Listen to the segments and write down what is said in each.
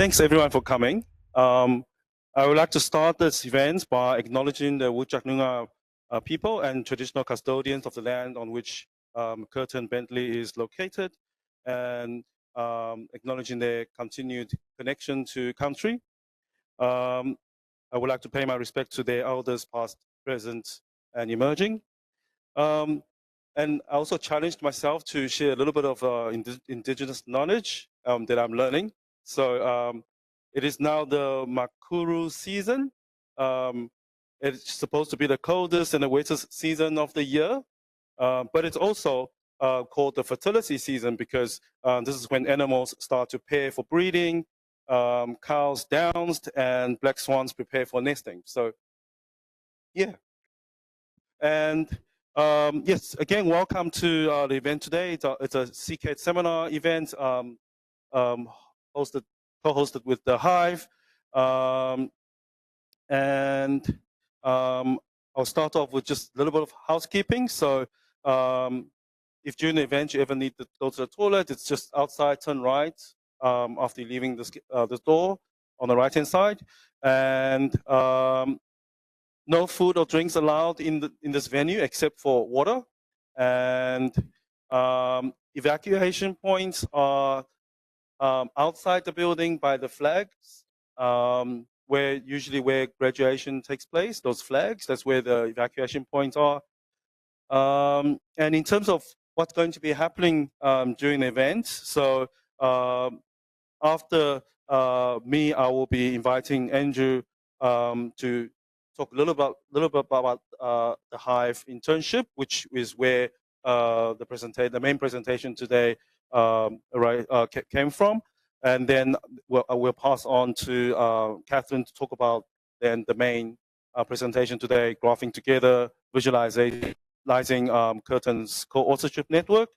thanks everyone for coming. I would like to start this event by acknowledging the Whadjuk Noongar people and traditional custodians of the land on which Curtin Bentley is located, and acknowledging their continued connection to country. I would like to pay my respect to their elders past, present, and emerging. And I also challenged myself to share a little bit of indigenous knowledge that I'm learning. So it is now the Makuru season. It's supposed to be the coldest and the wettest season of the year, but it's also called the fertility season because this is when animals start to pair for breeding, cows downs, and black swans prepare for nesting. So yeah. And yes, again, welcome to the event today. It's a CCAT seminar event co-hosted with the HIVE. And I'll start off with just a little bit of housekeeping. So if during the event you ever need to go to the toilet, it's just outside, turn right after leaving the door on the right-hand side. And no food or drinks allowed in this venue except for water. And evacuation points are outside the building by the flags, where graduation takes place. Those flags, that's where the evacuation points are. And in terms of what's going to be happening during the event, so after me, I will be inviting Andrew to talk a little bit about the HIVE internship, which is where the main presentation today came from, and then we'll pass on to Catherine to talk about then the main presentation today, graphing together, visualizing Curtin's co-authorship network.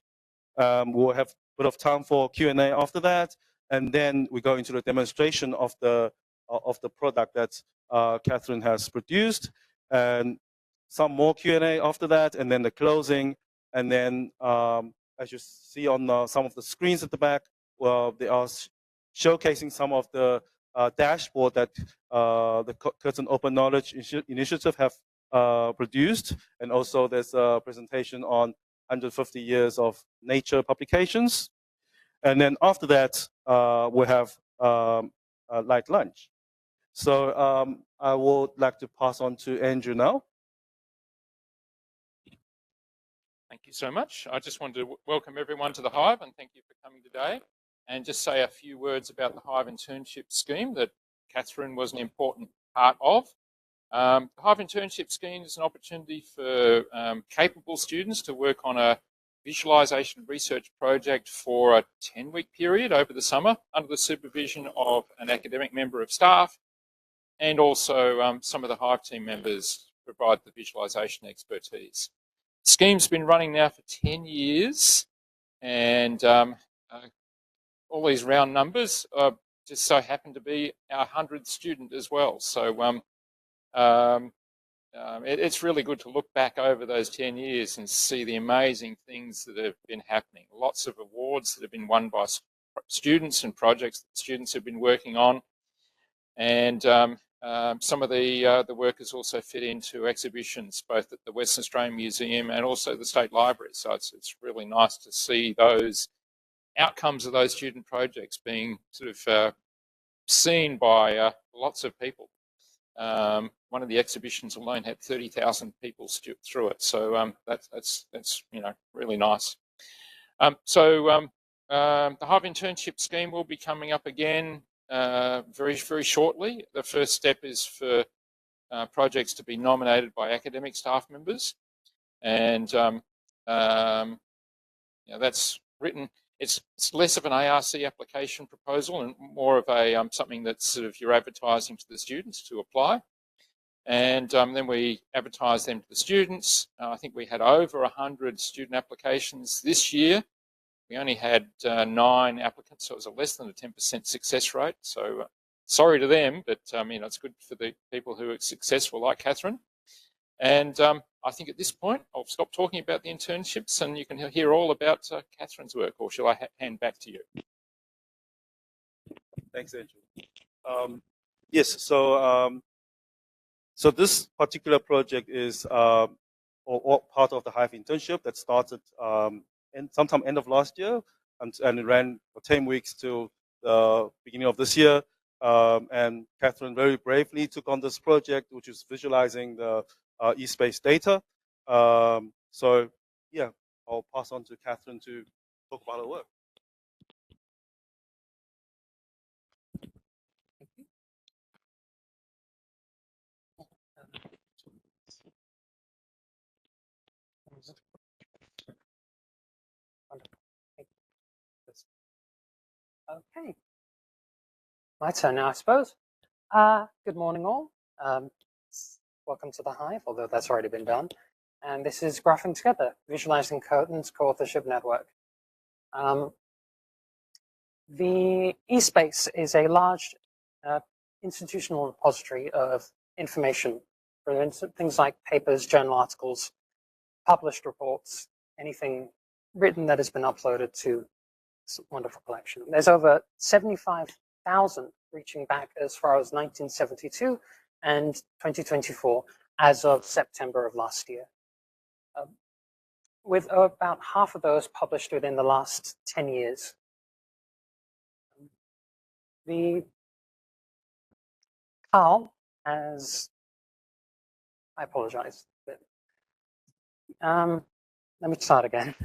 We'll have a bit of time for Q&A after that, and then we go into the demonstration of the product that Catherine has produced, and some more Q&A after that, and then the closing, and then as you see on some of the screens at the back, well, they are showcasing some of the dashboard that the Curtin Open Knowledge Initiative have produced, and also there's a presentation on 150 years of nature publications. And then after that, we'll have a light lunch. So I would like to pass on to Andrew now. Thank you so much. I just wanted to welcome everyone to the HIVE and thank you for coming today, and just say a few words about the HIVE internship scheme that Catherine was an important part of. The HIVE internship scheme is an opportunity for capable students to work on a visualization research project for a 10-week period over the summer under the supervision of an academic member of staff, and also some of the HIVE team members provide the visualization expertise. The scheme's been running now for 10 years, and all these round numbers just so happen to be our 100th student as well. So it's really good to look back over those 10 years and see the amazing things that have been happening. Lots of awards that have been won by students and projects that students have been working on. And some of the work has also fit into exhibitions, both at the Western Australian Museum and also the State Library. So it's really nice to see those outcomes of those student projects being sort of seen by lots of people. One of the exhibitions alone had 30,000 people through it, so that's really nice. The HIVE internship scheme will be coming up again very shortly. The first step is for projects to be nominated by academic staff members, and that's written. It's less of an ARC application proposal and more of a something that's sort of you're advertising to the students to apply. And then we advertise them to the students. I think we had over 100 student applications this year. We only had 9 applicants, so it was a less than a 10% success rate. So sorry to them, but it's good for the people who are successful like Catherine. And I think at this point, I'll stop talking about the internships and you can hear all about Catherine's work, or shall I hand back to you? Thanks, Andrew. Yes, so this particular project is or part of the HIVE internship that started sometime end of last year, and it ran for 10 weeks till the beginning of this year. And Catherine very bravely took on this project, which is visualizing the espace data. So yeah, I'll pass on to Catherine to talk about her work. Okay, my turn now, I suppose. Good morning, all. Welcome to the HIVE, although that's already been done. And this is Graphing Together, Visualizing Curtin's Co-Authorship Network. The eSpace is a large institutional repository of information, for instance, things like papers, journal articles, published reports, anything written that has been uploaded to this wonderful collection. There's over 75,000 reaching back as far as 1972 and 2024 as of September of last year. With about half of those published within the last 10 years. Carl has, I apologize, but, let me start again.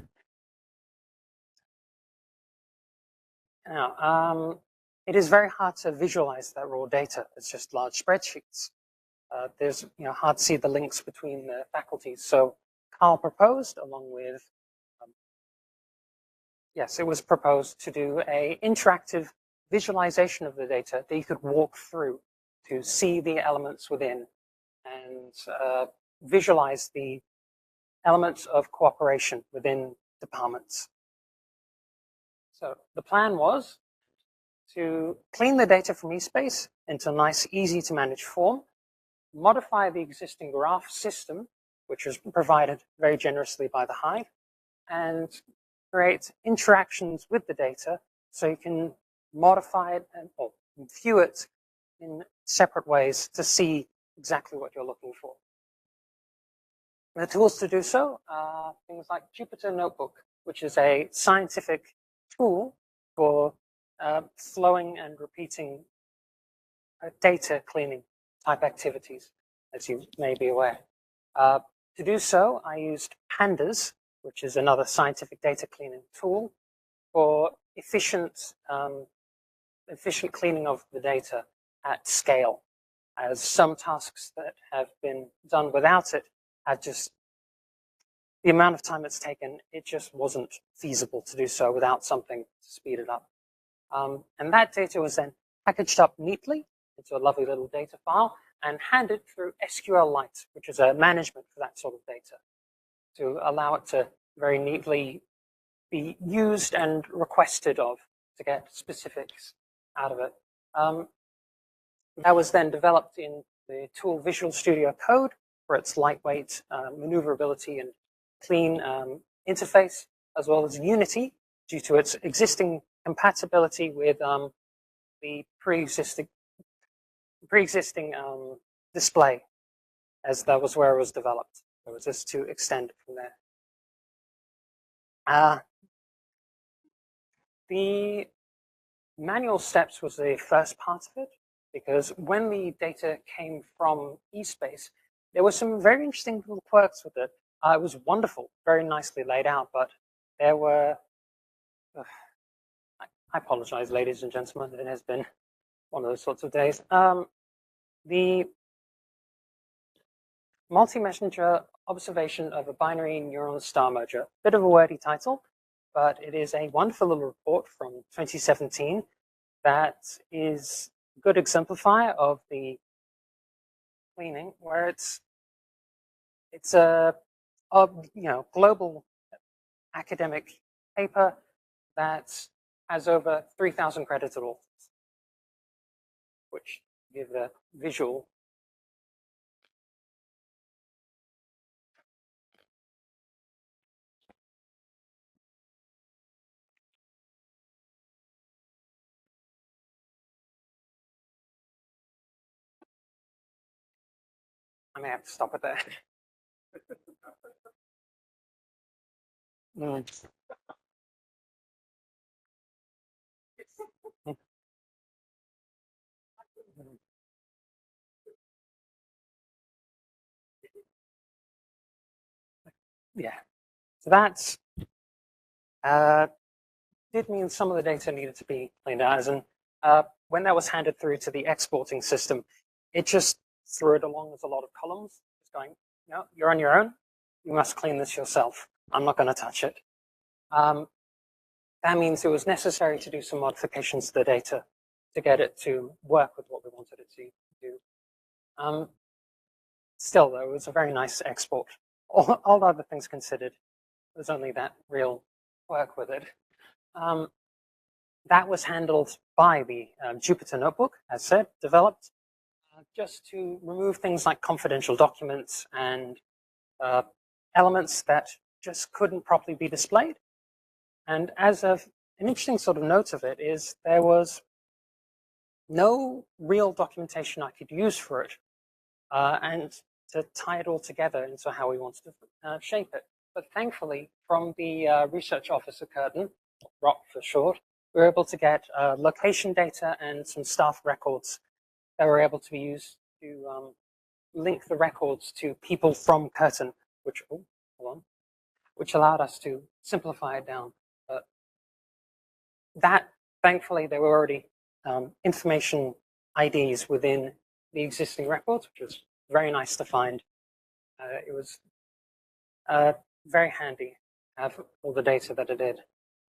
Now, it is very hard to visualize that raw data. It's just large spreadsheets. There's hard to see the links between the faculties. So Carl proposed, along with, yes, it was proposed to do an interactive visualization of the data that you could walk through to see the elements within and visualize the elements of cooperation within departments. So the plan was to clean the data from eSpace into a nice, easy to manage form, modify the existing graph system, which was provided very generously by the HIVE, and create interactions with the data so you can modify it or view it in separate ways to see exactly what you're looking for. The tools to do so are things like Jupyter Notebook, which is a scientific tool for flowing and repeating data cleaning type activities, as you may be aware. To do so, I used Pandas, which is another scientific data cleaning tool for efficient cleaning of the data at scale, as some tasks that have been done without it had just, the amount of time it's taken, it just wasn't feasible to do so without something to speed it up. And that data was then packaged up neatly into a lovely little data file and handed through SQLite, which is a management for that sort of data, to allow it to very neatly be used and requested of to get specifics out of it. That was then developed in the tool Visual Studio Code for its lightweight maneuverability and clean interface, as well as Unity due to its existing compatibility with the pre-existing display, as that was where it was developed. It was just to extend it from there. The manual steps was the first part of it, because when the data came from eSpace, there were some very interesting little quirks with it. It was wonderful, very nicely laid out, but there were, I apologize, ladies and gentlemen, it has been one of those sorts of days. The multi-messenger observation of a binary neuron star merger, bit of a wordy title, but it is a wonderful little report from 2017 that is a good exemplifier of the cleaning, where it's a global academic paper that has over 3,000 credited authors, which give a visual. I may have to stop it there. Mm. Yeah, so that's did mean some of the data needed to be cleaned out. And when that was handed through to the exporting system, it just threw it along with a lot of columns, just going, no, you're on your own. You must clean this yourself. I'm not going to touch it. That means it was necessary to do some modifications to the data to get it to work with what we wanted it to do. Still, though, it was a very nice export. All other things considered, there's only that real work with it. That was handled by the Jupyter Notebook, as said, developed just to remove things like confidential documents and elements that just couldn't properly be displayed. And as an interesting sort of note of it is there was no real documentation I could use for it and to tie it all together into how we wanted to shape it. But thankfully, from the research office at Curtin, ROC for short, we were able to get location data and some staff records that were able to be used to link the records to people from Curtin, which, oh, hold on, which allowed us to simplify it down. But that, thankfully, there were already information IDs within the existing records, which was very nice to find. It was very handy to have all the data that it did.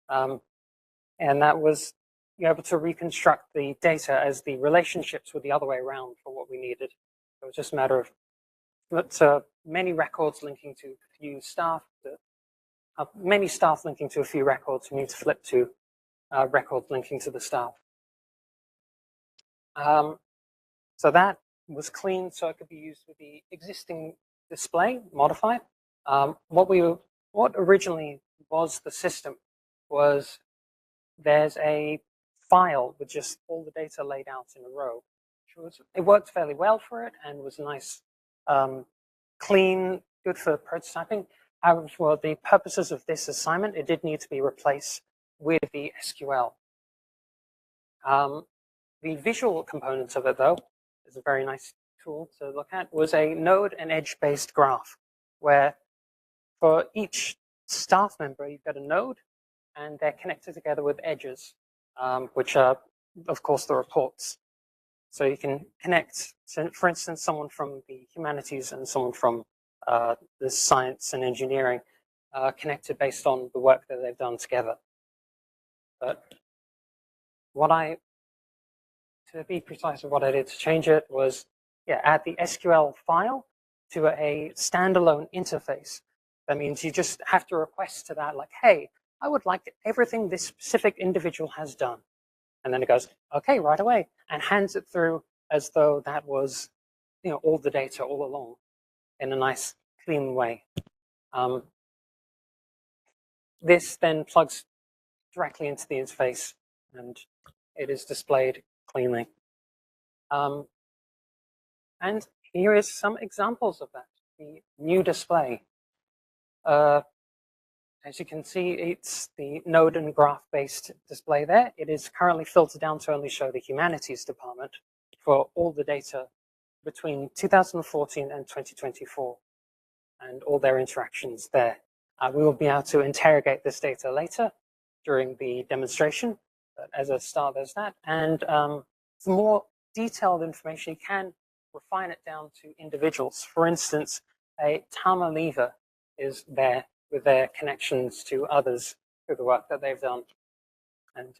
And that was you're able to reconstruct the data as the relationships were the other way around for what we needed. It was just a matter of many records linking to a few staff, many staff linking to a few records. We need to flip to records linking to the staff. So that was cleaned so it could be used with the existing display, modified. What originally was the system was there's a file with just all the data laid out in a row. It worked fairly well for it and was nice, clean, good for prototyping. However, for the purposes of this assignment, it did need to be replaced with the SQL. The visual components of it, though, is a very nice tool to look at, was a node and edge-based graph, where for each staff member, you've got a node, and they're connected together with edges, which are, of course, the reports. So you can connect, for instance, someone from the humanities and someone from the science and engineering connected based on the work that they've done together. But to be precise with what I did to change it was, add the SQL file to a standalone interface. That means you just have to request to that, like, hey, I would like everything this specific individual has done. And then it goes, okay, right away, and hands it through as though that was, all the data all along in a nice, clean way. This then plugs directly into the interface, and it is displayed cleanly. And here is some examples of that, the new display. As you can see, it's the node and graph-based display there. It is currently filtered down to only show the humanities department for all the data between 2014 and 2024 and all their interactions there. We will be able to interrogate this data later during the demonstration, but as a start, there's that. And for more detailed information, you can refine it down to individuals. For instance, a Tama lever is there with their connections to others through the work that they've done. And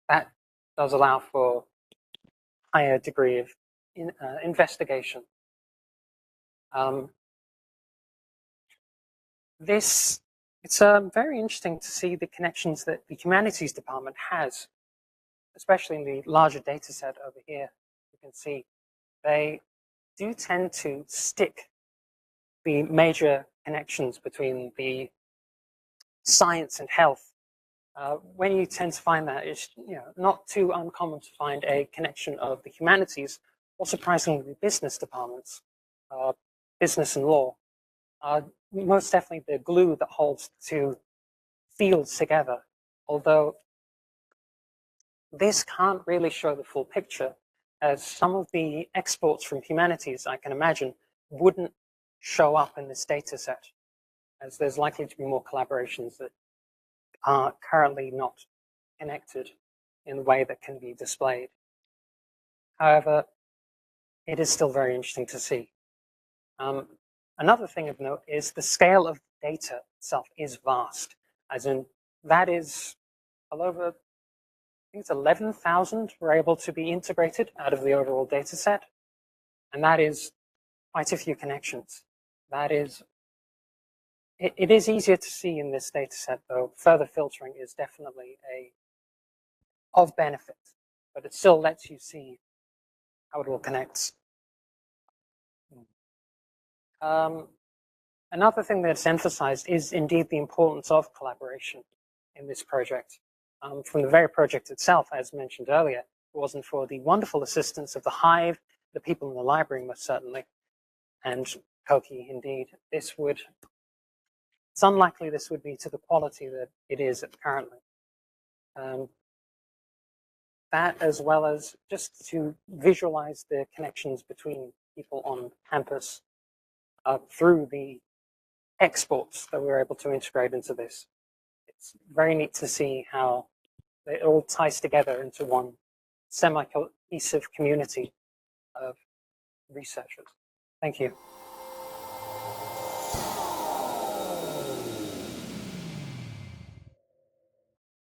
that does allow for a higher degree of investigation. It's very interesting to see the connections that the humanities department has, especially in the larger data set over here. You can see they do tend to stick the major connections between the science and health. When you tend to find that, it's not too uncommon to find a connection of the humanities or surprisingly, business departments, business and law, are most definitely the glue that holds the two fields together. Although this can't really show the full picture, as some of the exports from humanities, I can imagine, wouldn't show up in this data set, as there's likely to be more collaborations that are currently not connected in the way that can be displayed. However, it is still very interesting to see. Another thing of note is the scale of data itself is vast, as in that is well over, I think it's 11,000 were able to be integrated out of the overall data set, and that is quite a few connections. That is, it is easier to see in this data set, though further filtering is definitely of benefit, but it still lets you see how it all connects. Another thing that's emphasized is indeed the importance of collaboration in this project. From the very project itself, as mentioned earlier, it wasn't for the wonderful assistance of the HIVE, the people in the library most certainly, and Koki indeed, it's unlikely this would be to the quality that it is currently. That, as well as just to visualize the connections between people on campus through the exports that we're able to integrate into this. It's very neat to see how it all ties together into one semi-cohesive community of researchers. Thank you.